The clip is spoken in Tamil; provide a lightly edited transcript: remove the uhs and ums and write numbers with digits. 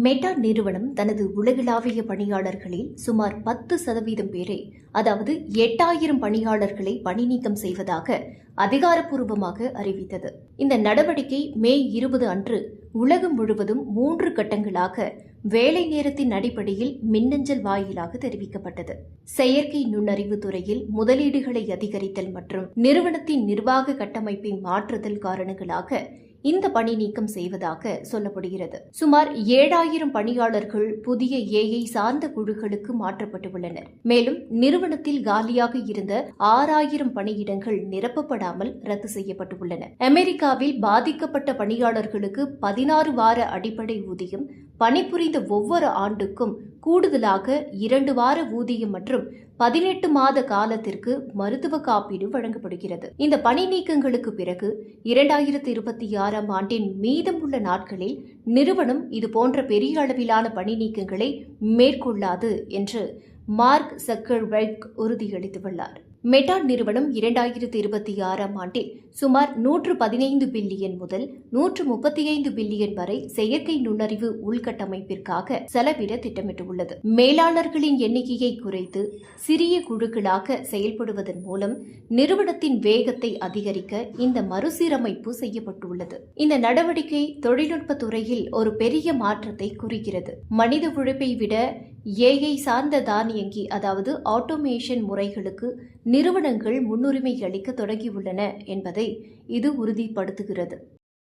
மெட்டா நிறுவனம் தனது உலகளாவிய பணியாளர்களில் சுமார் 10% பேரை, அதாவது 8000 பணியாளர்களை பணி நீக்கம் செய்வதாக அதிகாரப்பூர்வமாக அறிவித்தது. இந்த நடவடிக்கை மே 20 அன்று உலகம் முழுவதும் 3 கட்டங்களாக வேலை நேரத்தின் அடிப்படையில் மின்னஞ்சல் வாயிலாக தெரிவிக்கப்பட்டது. செயற்கை நுண்ணறிவு துறையில் முதலீடுகளை அதிகரித்தல் மற்றும் நிறுவனத்தின் நிர்வாக கட்டமைப்பை மாற்றுதல் காரணங்களாக இந்த பணி நீக்கம் செய்வதாக சொல்லப்படுகிறது. சுமார் 7000 பணியாளர்கள் புதிய ஏஐ சார்ந்த குழுக்களுக்கு மாற்றப்பட்டுள்ளனர். மேலும் நிறுவனத்தில் காலியாக இருந்த 6000 பணியிடங்கள் நிரப்பப்படாமல் ரத்து செய்யப்பட்டுள்ளன. அமெரிக்காவில் பாதிக்கப்பட்ட பணியாளர்களுக்கு 16 வார அடிப்படை ஊதியம், பணிபுரிந்த ஒவ்வொரு ஆண்டுக்கும் கூடுதலாக 2 வார ஊதியம் மற்றும் 18 மாத காலத்திற்கு மருத்துவ காப்பீடு வழங்கப்படுகிறது. இந்த பணி நீக்கங்களுக்கு பிறகு 2026ஆம் ஆண்டின் மீதமுள்ள நாட்களில் நிறுவனம் இதுபோன்ற பெரிய அளவிலான பணி நீக்கங்களை மேற்கொள்ளாது என்று மார்க் சக்கர்பெர்க் உறுதியளித்துள்ளார். மெட்டா நிறுவனம் 2026ஆம் ஆண்டில் சுமார் 115 பில்லியன் முதல் 135 பில்லியன் வரை செயற்கை நுண்ணறிவு உள்கட்டமைப்பிற்காக செலவிட திட்டமிட்டுள்ளது. மேலாளர்களின் எண்ணிக்கையை குறைத்து சிறிய குழுக்களாக செயல்படுவதன் மூலம் நிறுவனத்தின் வேகத்தை அதிகரிக்க இந்த மறுசீரமைப்பு செய்யப்பட்டுள்ளது. இந்த நடவடிக்கை தொழில்நுட்ப துறையில் ஒரு பெரிய மாற்றத்தை குறிக்கிறது. மனித உழைப்பை விட ஏஐ சார்ந்த தானியங்கி, அதாவது ஆட்டோமேஷன் முறைகளுக்கு நிறுவனங்கள் முன்னுரிமை அளிக்க தொடங்கியுள்ளன என்பதை இது உறுதிப்படுத்துகிறது.